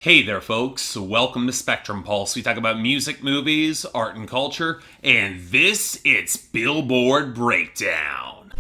Hey there, folks. Welcome to Spectrum Pulse. We talk about music, movies, art, and culture, and it's Billboard Breakdown.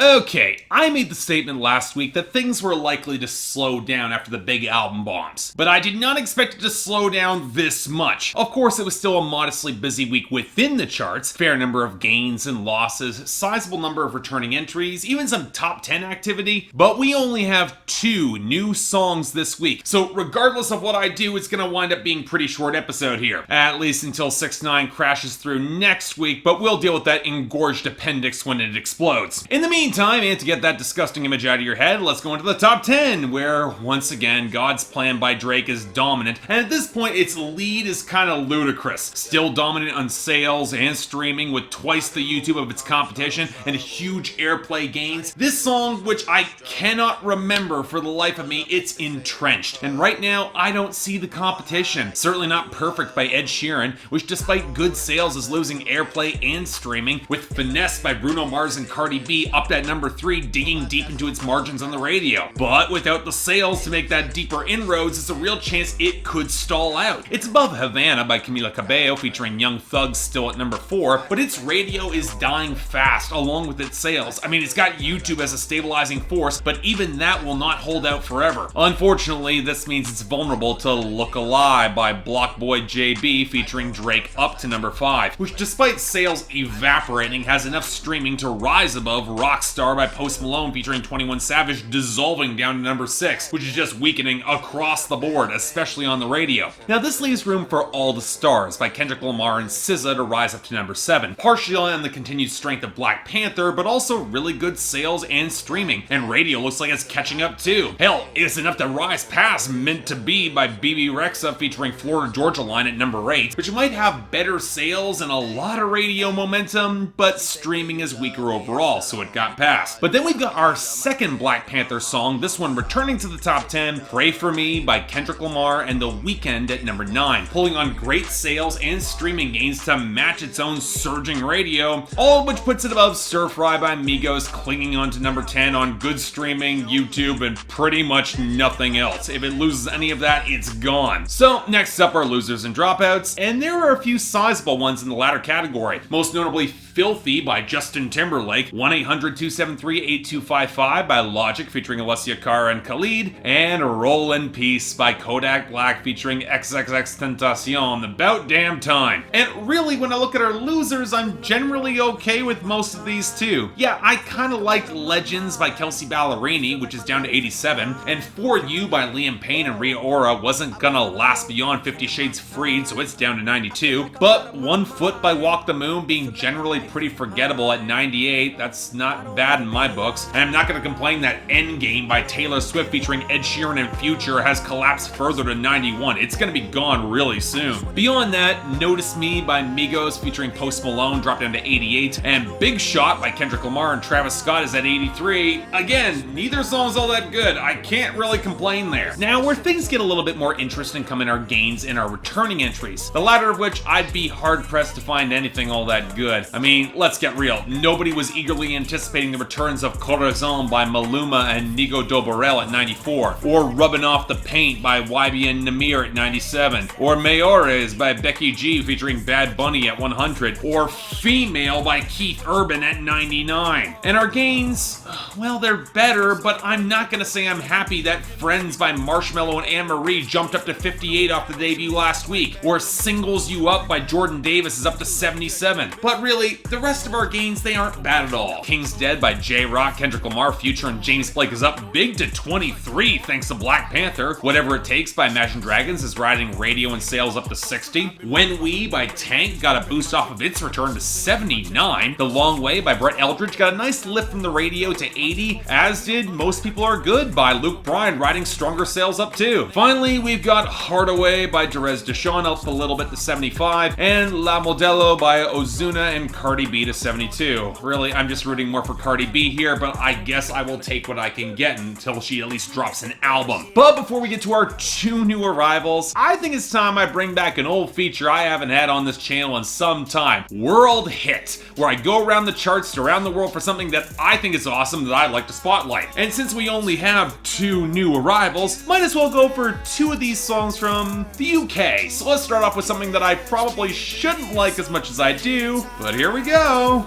Okay, I made the statement last week that things were likely to slow down after the big album bombs, but I did not expect it to slow down this much. Of course, it was still a modestly busy week within the charts, fair number of gains and losses, sizable number of returning entries, even some top 10 activity, but we only have 2 new songs this week, so regardless of what I do, it's gonna wind up being a pretty short episode here, at least until 6ix9ine crashes through next week, but we'll deal with that engorged appendix when it explodes. In the meantime, and to get that disgusting image out of your head, let's go into the top 10, where, once again, God's Plan by Drake is dominant, and at this point, its lead is kind of ludicrous. Still dominant on sales and streaming, with twice the YouTube of its competition, and huge airplay gains. This song, which I cannot remember for the life of me, it's entrenched, and right now, I don't see the competition. Certainly not Perfect by Ed Sheeran, which despite good sales is losing airplay and streaming, with Finesse by Bruno Mars and Cardi B up at number 3, digging deep into its margins on the radio. But without the sales to make that deeper inroads, it's a real chance it could stall out. It's above Havana by Camila Cabello featuring Young Thug still at number 4, but its radio is dying fast along with its sales. I mean, it's got YouTube as a stabilizing force, but even that will not hold out forever. Unfortunately, this means it's vulnerable to Look Alive by Blockboy JB featuring Drake up to number 5, which despite sales evaporating has enough streaming to rise above Rockstar by Post Malone featuring 21 Savage dissolving down to number 6, which is just weakening across the board, especially on the radio. Now this leaves room for All the Stars by Kendrick Lamar and SZA to rise up to number 7, partially on the continued strength of Black Panther, but also really good sales and streaming, and radio looks like it's catching up too. Hell, it's enough to rise past Meant to Be by BB Rexha featuring Florida Georgia Line at number 8, which might have better sales and a lot of radio momentum, but streaming is weaker overall, so it got past. But then we've got our second Black Panther song, this one returning to the top 10, Pray For Me by Kendrick Lamar and The Weeknd at number 9, pulling on great sales and streaming gains to match its own surging radio, all of which puts it above Stir Fry by Migos, clinging on to number 10 on good streaming, YouTube, and pretty much nothing else. If it loses any of that, it's gone. So next up are losers and dropouts, and there are a few sizable ones in the latter category, most notably Filthy by Justin Timberlake, 1-800-273-8255 by Logic featuring Alessia Cara and Khalid, and Roll in Peace by Kodak Black featuring XXXTentacion, About Damn Time. And really, when I look at our losers, I'm generally okay with most of these too. Yeah, I kinda liked Legends by Kelsey Ballerini, which is down to 87, and For You by Liam Payne and Rhea Ora wasn't gonna last beyond 50 Shades Freed, so it's down to 92, but One Foot by Walk the Moon being generally pretty forgettable at 98, that's not bad in my books, and I'm not going to complain that Endgame by Taylor Swift featuring Ed Sheeran and Future has collapsed further to 91, it's going to be gone really soon. Beyond that, Notice Me by Migos featuring Post Malone dropped down to 88, and Big Shot by Kendrick Lamar and Travis Scott is at 83. Again, neither song's all that good, I can't really complain there. Now, where things get a little bit more interesting come in our gains and our returning entries, the latter of which I'd be hard-pressed to find anything all that good. I mean, let's get real. Nobody was eagerly anticipating the returns of Corazon by Maluma and Nigo Doborel at 94, or Rubbing Off the Paint by YBN Namir at 97, or Mayores by Becky G featuring Bad Bunny at 100, or Female by Keith Urban at 99. And our gains, well, they're better, but I'm not gonna say I'm happy that Friends by Marshmello and Anne-Marie jumped up to 58 off the debut last week, or Singles You Up by Jordan Davis is up to 77. But really, the rest of our gains, they aren't bad at all. King's Dead by J-Rock, Kendrick Lamar, Future, and James Blake is up big to 23 thanks to Black Panther. Whatever It Takes by Imagine Dragons is riding radio and sales up to 60. When We by Tank got a boost off of its return to 79. The Long Way by Brett Eldridge got a nice lift from the radio to 80, as did Most People Are Good by Luke Bryan, riding stronger sales up too. Finally, we've got Hardaway by Jerez Deshawn up a little bit to 75, and La Modelo by Ozuna and Cardi B to 72. Really, I'm just rooting more for Cardi B here, but I guess I will take what I can get until she at least drops an album. But before we get to our 2 new arrivals, I think it's time I bring back an old feature I haven't had on this channel in some time. World Hit, where I go around the charts around the world for something that I think is awesome that I'd like to spotlight. And since we only have 2 new arrivals, might as well go for 2 of these songs from the UK. So let's start off with something that I probably shouldn't like as much as I do, but here we go.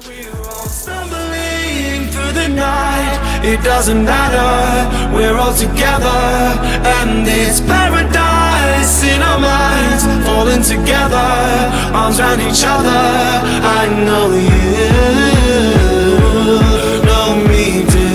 Stumbling through the night, it doesn't matter, we're all together, and it's paradise in our minds, falling together, arms around each other. I know you know me too.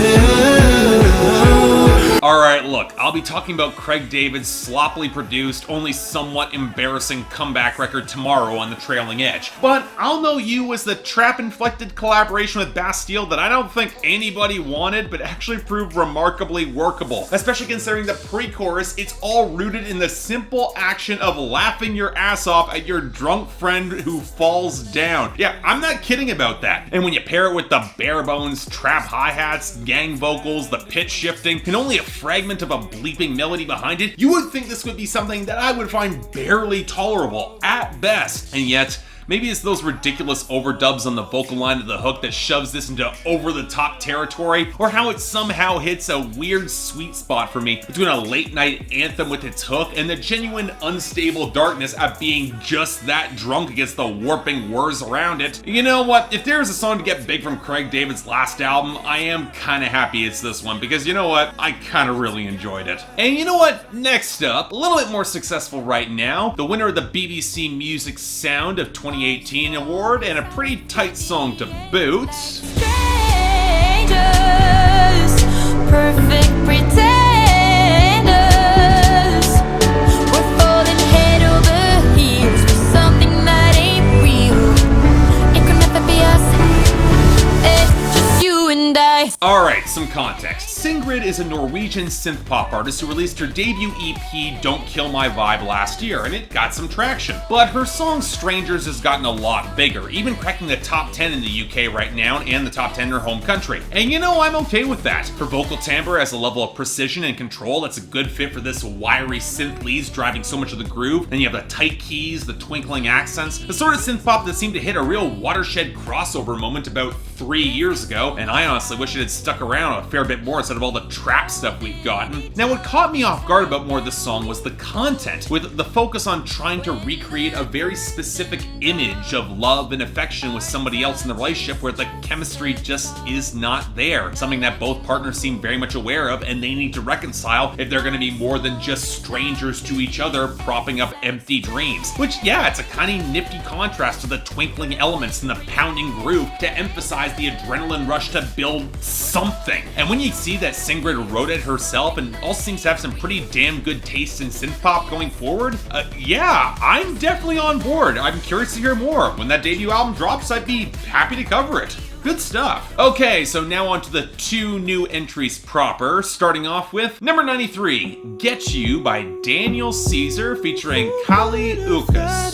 Alright, look, I'll be talking about Craig David's sloppily produced, only somewhat embarrassing comeback record Tomorrow on the Trailing Edge. But I'll Know You as the trap-inflected collaboration with Bastille that I don't think anybody wanted, but actually proved remarkably workable. Especially considering the pre-chorus, it's all rooted in the simple action of laughing your ass off at your drunk friend who falls down. Yeah, I'm not kidding about that. And when you pair it with the bare bones trap hi-hats, gang vocals, the pitch shifting, and only a fragment of a bleeping melody behind it, you would think this would be something that I would find barely tolerable at best. And yet, maybe it's those ridiculous overdubs on the vocal line of the hook that shoves this into over-the-top territory, or how it somehow hits a weird sweet spot for me between a late-night anthem with its hook and the genuine unstable darkness at being just that drunk against the warping whirs around it. You know what? If there's a song to get big from Craig David's last album, I am kinda happy it's this one, because you know what? I kinda really enjoyed it. And you know what? Next up, a little bit more successful right now, the winner of the BBC Music Sound of 2018 award, and a pretty tight song to boot. Strangers, perfect pretenders, we're falling head over heels for something that ain't real. It could never be us, it's just you and I. Alright, some context. Sigrid is a Norwegian synth-pop artist who released her debut EP Don't Kill My Vibe last year, and it got some traction. But her song Strangers has gotten a lot bigger, even cracking the top 10 in the UK right now and the top 10 in her home country. And you know, I'm okay with that. Her vocal timbre has a level of precision and control that's a good fit for this wiry synth leads driving so much of the groove. Then you have the tight keys, the twinkling accents, the sort of synth-pop that seemed to hit a real watershed crossover moment about 3 years ago, and I honestly wish it had stuck around a fair bit more instead of all the trap stuff we've gotten. Now, what caught me off guard about more of this song was the content, with the focus on trying to recreate a very specific image of love and affection with somebody else in the relationship where the chemistry just is not there. Something that both partners seem very much aware of, and they need to reconcile if they're going to be more than just strangers to each other propping up empty dreams. Which, yeah, it's a kind of nifty contrast to the twinkling elements and the pounding groove to emphasize the adrenaline rush to build something. And when you see that Sigrid wrote it herself and also seems to have some pretty damn good taste in synth-pop going forward, yeah, I'm definitely on board. I'm curious to hear more. When that debut album drops, I'd be happy to cover it. Good stuff. Okay, so now on to the 2 new entries proper, starting off with number 93, Get You by Daniel Caesar featuring Khalid Uchis.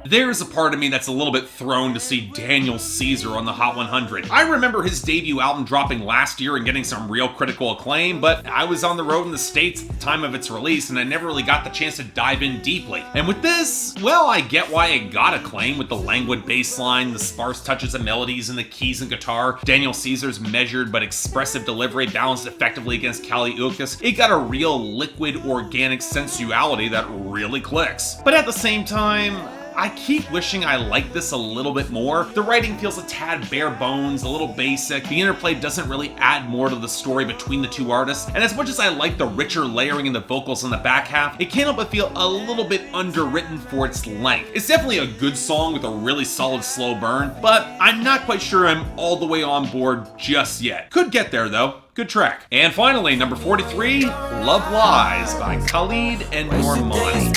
There's a part of me that's a little bit thrown to see Daniel Caesar on the Hot 100. I remember his debut album dropping last year and getting some real critical acclaim, but I was on the road in the States at the time of its release and I never really got the chance to dive in deeply. And with this, well, I get why it got acclaim with the languid bass line, the sparse touches of melodies and the keys and guitar, Daniel Caesar's measured but expressive delivery balanced effectively against Khalid Uchis. It got a real liquid, organic sensuality that really clicks. But at the same time, I keep wishing I liked this a little bit more. The writing feels a tad bare bones, a little basic. The interplay doesn't really add more to the story between the 2 artists. And as much as I like the richer layering in the vocals in the back half, it can't help but feel a little bit underwritten for its length. It's definitely a good song with a really solid slow burn, but I'm not quite sure I'm all the way on board just yet. Could get there though. Good track. And finally, number 43, Love Lies by Khalid and Normani.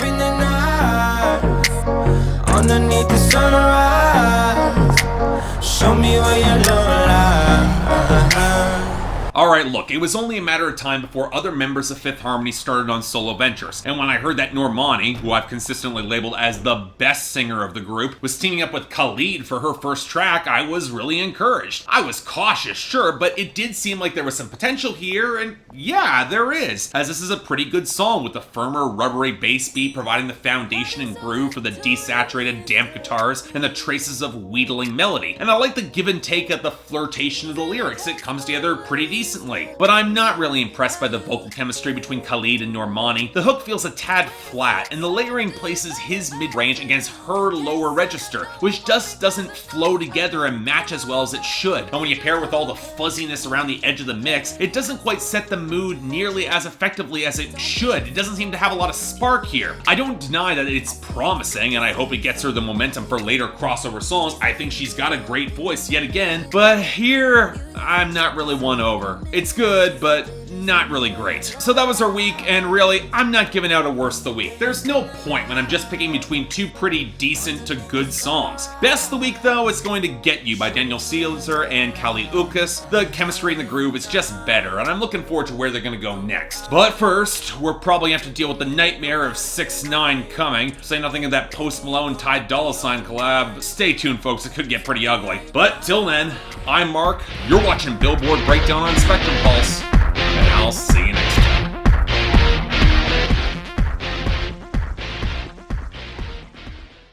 underneath the sunrise. Show me where your love lies. Alright, look, it was only a matter of time before other members of Fifth Harmony started on solo ventures, and when I heard that Normani, who I've consistently labeled as the best singer of the group, was teaming up with Khalid for her first track, I was really encouraged. I was cautious, sure, but it did seem like there was some potential here, and yeah, there is, as this is a pretty good song with a firmer, rubbery bass beat providing the foundation and groove for the desaturated, damp guitars and the traces of wheedling melody. And I like the give and take of the flirtation of the lyrics. It comes together pretty decently. But I'm not really impressed by the vocal chemistry between Khalid and Normani. The hook feels a tad flat, and the layering places his mid-range against her lower register, which just doesn't flow together and match as well as it should. And when you pair it with all the fuzziness around the edge of the mix, it doesn't quite set the mood nearly as effectively as it should. It doesn't seem to have a lot of spark here. I don't deny that it's promising, and I hope it gets her the momentum for later crossover songs. I think she's got a great voice yet again, but here, I'm not really won over. It's good, but not really great. So that was our week, and really, I'm not giving out a worst of the week. There's no point when I'm just picking between two pretty decent to good songs. Best of the week, though, is going to Get You by Daniel Caesar and Khalid Uchis. The chemistry in the groove is just better, and I'm looking forward to where they're gonna go next. But first, we're probably gonna have to deal with the nightmare of 6ix9ine coming. Say nothing of that Post Malone Ty Dolla $ign collab. Stay tuned, folks, it could get pretty ugly. But till then, I'm Mark, you're watching Billboard Breakdown on Spectrum Pulse, and I'll see you next time.